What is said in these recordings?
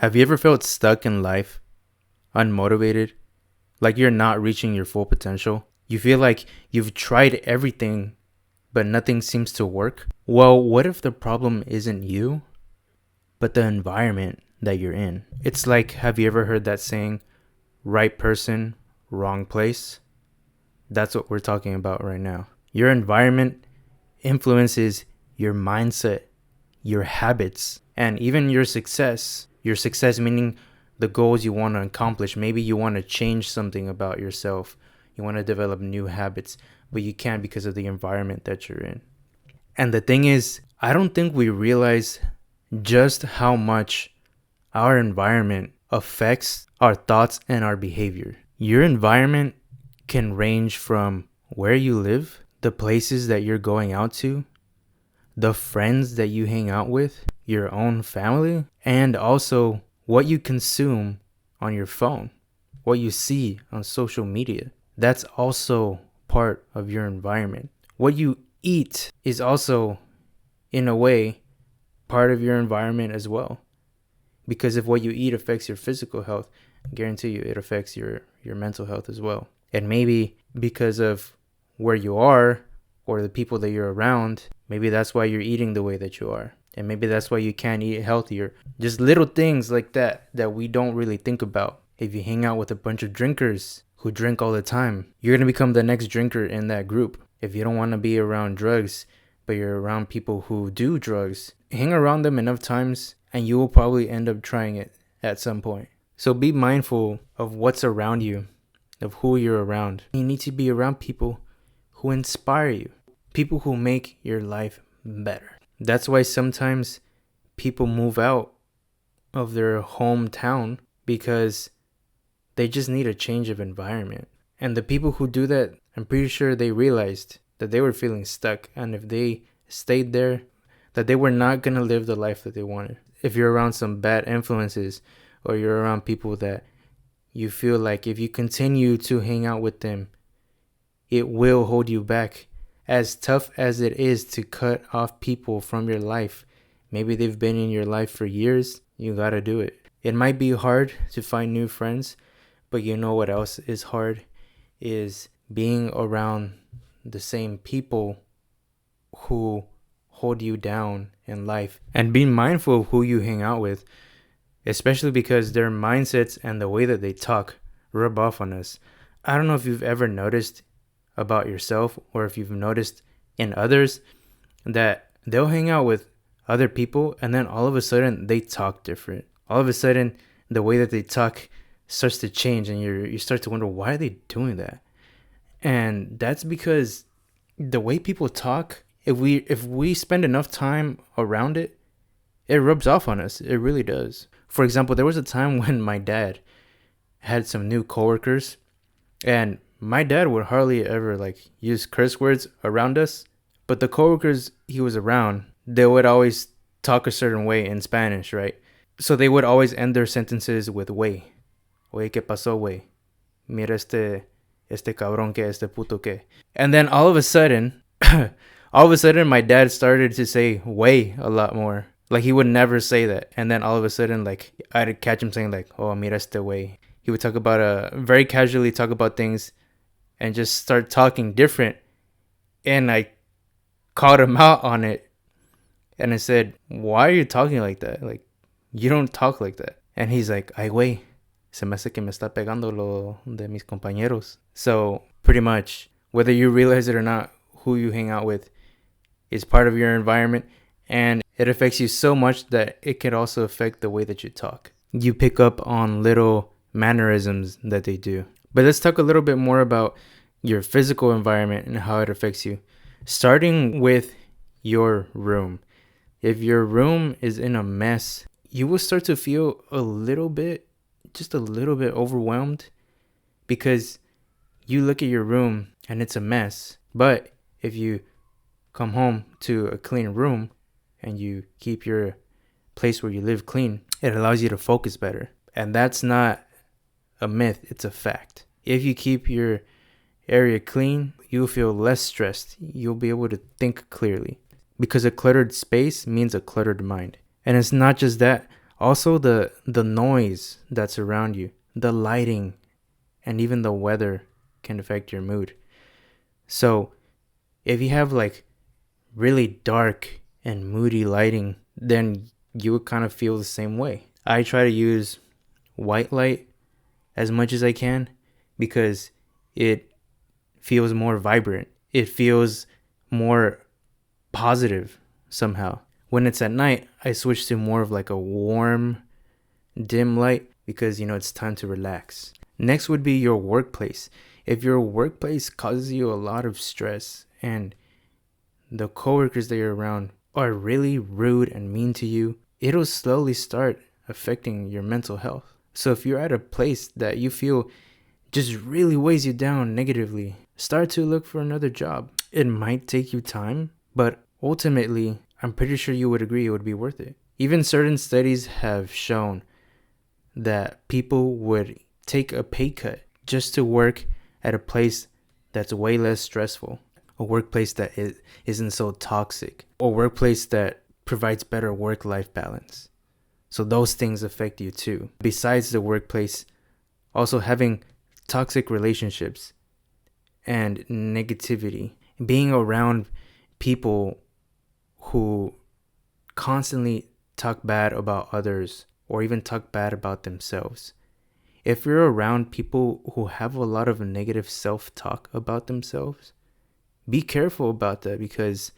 Have you ever felt stuck in life, unmotivated, like you're not reaching your full potential? You feel like you've tried everything, but nothing seems to work? Well, what if the problem isn't you, but the environment that you're in? It's like, have you ever heard that saying, right person, wrong place? That's what we're talking about right now. Your environment influences your mindset, your habits, and even your success. Your success meaning the goals you want to accomplish. Maybe you want to change something about yourself. You want to develop new habits, but you can't because of the environment that you're in. And the thing is, I don't think we realize just how much our environment affects our thoughts and our behavior. Your environment can range from where you live, the places that you're going out to, the friends that you hang out with, your own family, and also what you consume on your phone, what you see on social media. That's also part of your environment. What you eat is also, in a way, part of your environment as well. Because if what you eat affects your physical health, I guarantee you it affects your mental health as well. And maybe because of where you are or the people that you're around, maybe that's why you're eating the way that you are. And maybe that's why you can't eat healthier. Just little things like that we don't really think about. If you hang out with a bunch of drinkers who drink all the time, you're going to become the next drinker in that group. If you don't want to be around drugs, but you're around people who do drugs, hang around them enough times and you will probably end up trying it at some point. So be mindful of what's around you, of who you're around. You need to be around people who inspire you, people who make your life better. That's why sometimes people move out of their hometown because they just need a change of environment. And the people who do that, I'm pretty sure they realized that they were feeling stuck. And if they stayed there, that they were not going to live the life that they wanted. If you're around some bad influences or you're around people that you feel like if you continue to hang out with them, it will hold you back. As tough as it is to cut off people from your life, maybe they've been in your life for years, you gotta do it. It might be hard to find new friends, but you know what else is hard? Is being around the same people who hold you down in life. And being mindful of who you hang out with, especially because their mindsets and the way that they talk rub off on us. I don't know if you've ever noticed about yourself or if you've noticed in others that they'll hang out with other people and then all of a sudden they talk different. All of a sudden the way that they talk starts to change and you start to wonder, why are they doing that? And that's because the way people talk, if we spend enough time around it, it rubs off on us. It really does. For example, there was a time when my dad had some new coworkers, and my dad would hardly ever use curse words around us, but the coworkers he was around, they would always talk a certain way in Spanish, right? So they would always end their sentences with "wey." Oye, ¿qué pasó, wey? Mira este cabrón que, este puto que. And then all of a sudden, my dad started to say "wey" a lot more. Like, he would never say that. And then all of a sudden, I'd catch him saying "oh, mira este wey." He would talk about, very casually talk about things and just start talking different. And I called him out on it. And I said, why are you talking like that? You don't talk like that. And he's like, ay, güey, se me hace que me está pegando lo de mis compañeros. So, pretty much, whether you realize it or not, who you hang out with is part of your environment. And it affects you so much that it could also affect the way that you talk. You pick up on little mannerisms that they do. But let's talk a little bit more about your physical environment and how it affects you. Starting with your room. If your room is in a mess, you will start to feel just a little bit overwhelmed because you look at your room and it's a mess. But if you come home to a clean room and you keep your place where you live clean, it allows you to focus better. And that's not a myth, it's a fact. If you keep your area clean, you'll feel less stressed. You'll be able to think clearly because a cluttered space means a cluttered mind. And it's not just that. Also, the noise that's around you, the lighting, and even the weather can affect your mood. So if you have like really dark and moody lighting, then you would kind of feel the same way. I try to use white light as much as I can because it feels more vibrant. It feels more positive somehow. When it's at night, I switch to more of like a warm, dim light because, it's time to relax. Next would be your workplace. If your workplace causes you a lot of stress and the coworkers that you're around are really rude and mean to you, it'll slowly start affecting your mental health. So if you're at a place that you feel just really weighs you down negatively, start to look for another job. It might take you time, but ultimately, I'm pretty sure you would agree it would be worth it. Even certain studies have shown that people would take a pay cut just to work at a place that's way less stressful, a workplace that isn't so toxic, a workplace that provides better work-life balance. So those things affect you too. Besides the workplace, also having toxic relationships and negativity, being around people who constantly talk bad about others or even talk bad about themselves. If you're around people who have a lot of negative self-talk about themselves, be careful about that, because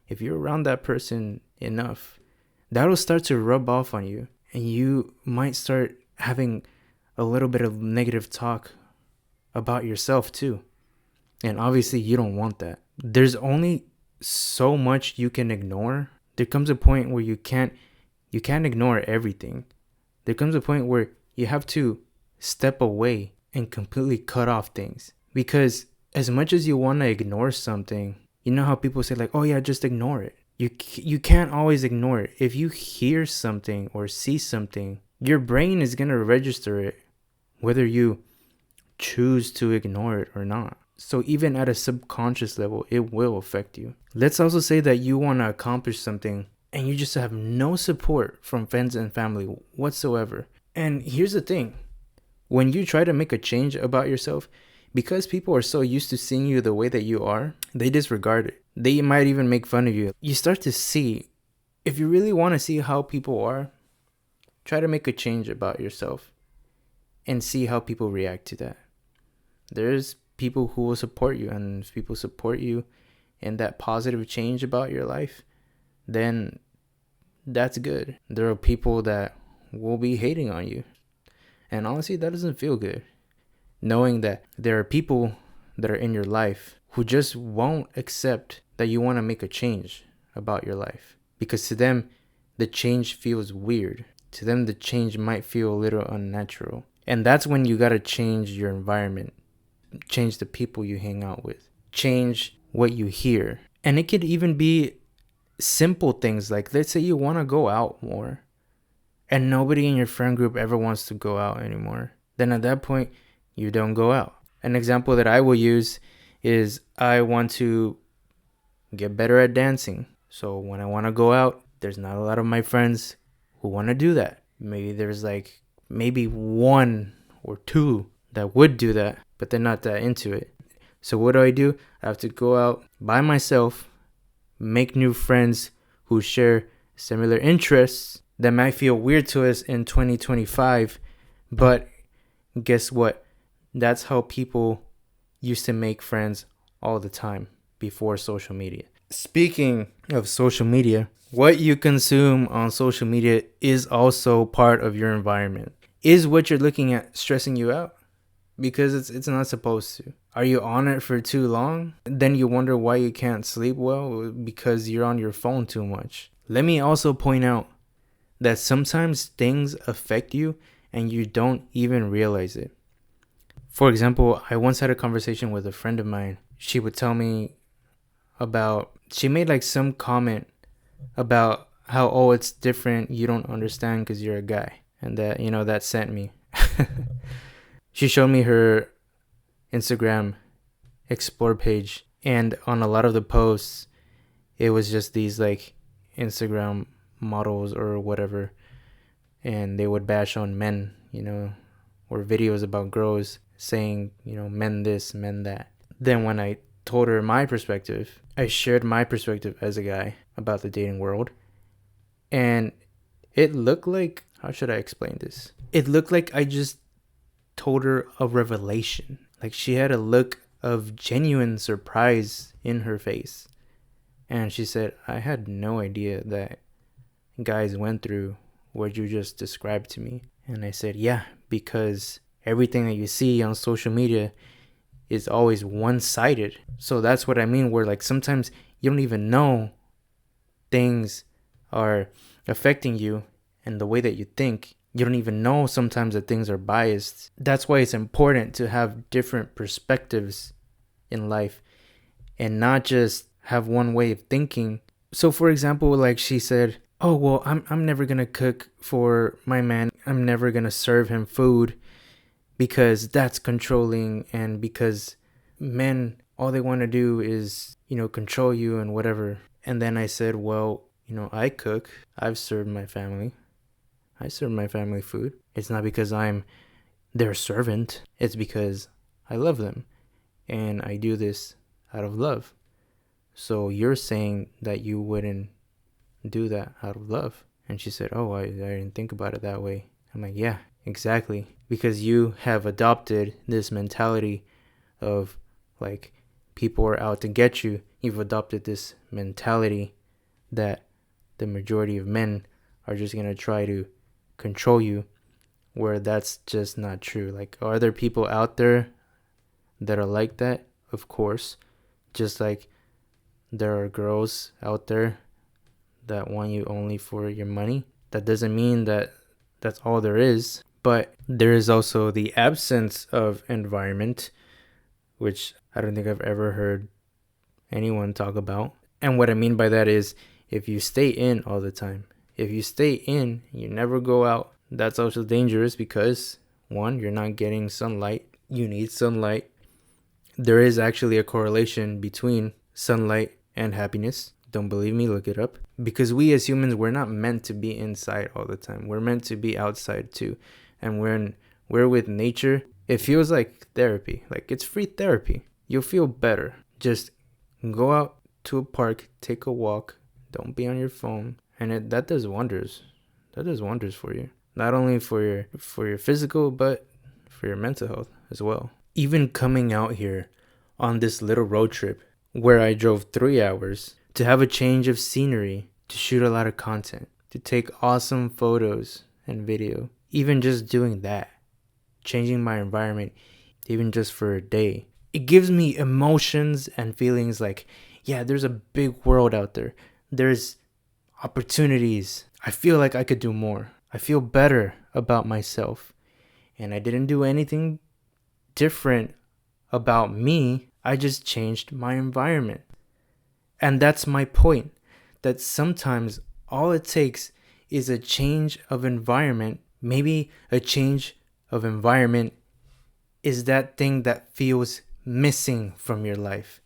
if you're around that person enough, that'll start to rub off on you and you might start having a little bit of negative talk about yourself too. And obviously you don't want that. There's only so much you can ignore. There comes a point where you can't ignore everything. There comes a point where you have to step away and completely cut off things. Because as much as you want to ignore something, you know how people say like, oh yeah, just ignore it. You can't always ignore it. If you hear something or see something, your brain is going to register it whether you choose to ignore it or not. So even at a subconscious level, it will affect you. Let's also say that you want to accomplish something and you just have no support from friends and family whatsoever. And here's the thing. When you try to make a change about yourself, because people are so used to seeing you the way that you are, they disregard it. They might even make fun of you. You start to see, if you really want to see how people are, try to make a change about yourself and see how people react to that. There's people who will support you, and if people support you in that positive change about your life, then that's good. There are people that will be hating on you. And honestly, that doesn't feel good. Knowing that there are people that are in your life who just won't accept that you want to make a change about your life. Because to them, the change feels weird. To them, the change might feel a little unnatural. And that's when you got to change your environment. Change the people you hang out with. Change what you hear. And it could even be simple things like, let's say you want to go out more and nobody in your friend group ever wants to go out anymore. Then at that point, you don't go out. An example that I will use is I want to get better at dancing. So when I want to go out, there's not a lot of my friends who want to do that. Maybe there's maybe one or two that would do that, but they're not that into it. So what do? I have to go out by myself, make new friends who share similar interests that might feel weird to us in 2025. But guess what? That's how people used to make friends all the time before social media. Speaking of social media, what you consume on social media is also part of your environment. Is what you're looking at stressing you out? Because it's not supposed to. Are you on it for too long? Then you wonder why you can't sleep well, because you're on your phone too much. Let me also point out that sometimes things affect you and you don't even realize it. For example, I once had a conversation with a friend of mine. She would tell me she made some comment about how, oh, it's different, you don't understand because you're a guy. And that, that sent me. She showed me her Instagram explore page, and on a lot of the posts, it was just these Instagram models or whatever and they would bash on men, or videos about girls saying, men this, men that. Then when I told her my perspective, I shared my perspective as a guy about the dating world, and it looked like, how should I explain this? It looked like I just told her a revelation. Like, she had a look of genuine surprise in her face. And she said, I had no idea that guys went through what you just described to me. And I said, yeah, because everything that you see on social media is always one-sided. So that's what I mean, where like sometimes you don't even know things are affecting you and the way that you think. You don't even know sometimes that things are biased. That's why it's important to have different perspectives in life and not just have one way of thinking. So for example, like she said, oh, well, I'm never going to cook for my man. I'm never going to serve him food because that's controlling, and because men, all they want to do is, control you and whatever. And then I said, well, I cook. I've served my family. I serve my family food. It's not because I'm their servant. It's because I love them. And I do this out of love. So you're saying that you wouldn't do that out of love? And she said, oh, I didn't think about it that way. I'm like, yeah, exactly. Because you have adopted this mentality of like people are out to get you. You've adopted this mentality that the majority of men are just going to try to control you, where that's just not true. Like, are there people out there that are like that? Of course. Just like there are girls out there that want you only for your money. That doesn't mean that that's all there is. But there is also the absence of environment, which I don't think I've ever heard anyone talk about. And what I mean by that is, if you stay in all the time, if you stay in, you never go out, that's also dangerous because, one, you're not getting sunlight. You need sunlight. There is actually a correlation between sunlight and happiness. Don't believe me? Look it up. Because we as humans, we're not meant to be inside all the time. We're meant to be outside too. And when we're with nature, it feels like therapy. Like, it's free therapy. You'll feel better. Just go out to a park, take a walk, don't be on your phone, and that does wonders. That does wonders for you. Not only for your physical, but for your mental health as well. Even coming out here on this little road trip where I drove 3 hours to have a change of scenery, to shoot a lot of content, to take awesome photos and video. Even just doing that, changing my environment, even just for a day, it gives me emotions and feelings like, yeah, there's a big world out there. There's opportunities. I feel like I could do more. I feel better about myself. And I didn't do anything different about me. I just changed my environment. And that's my point, that sometimes all it takes is a change of environment. Maybe a change of environment is that thing that feels missing from your life.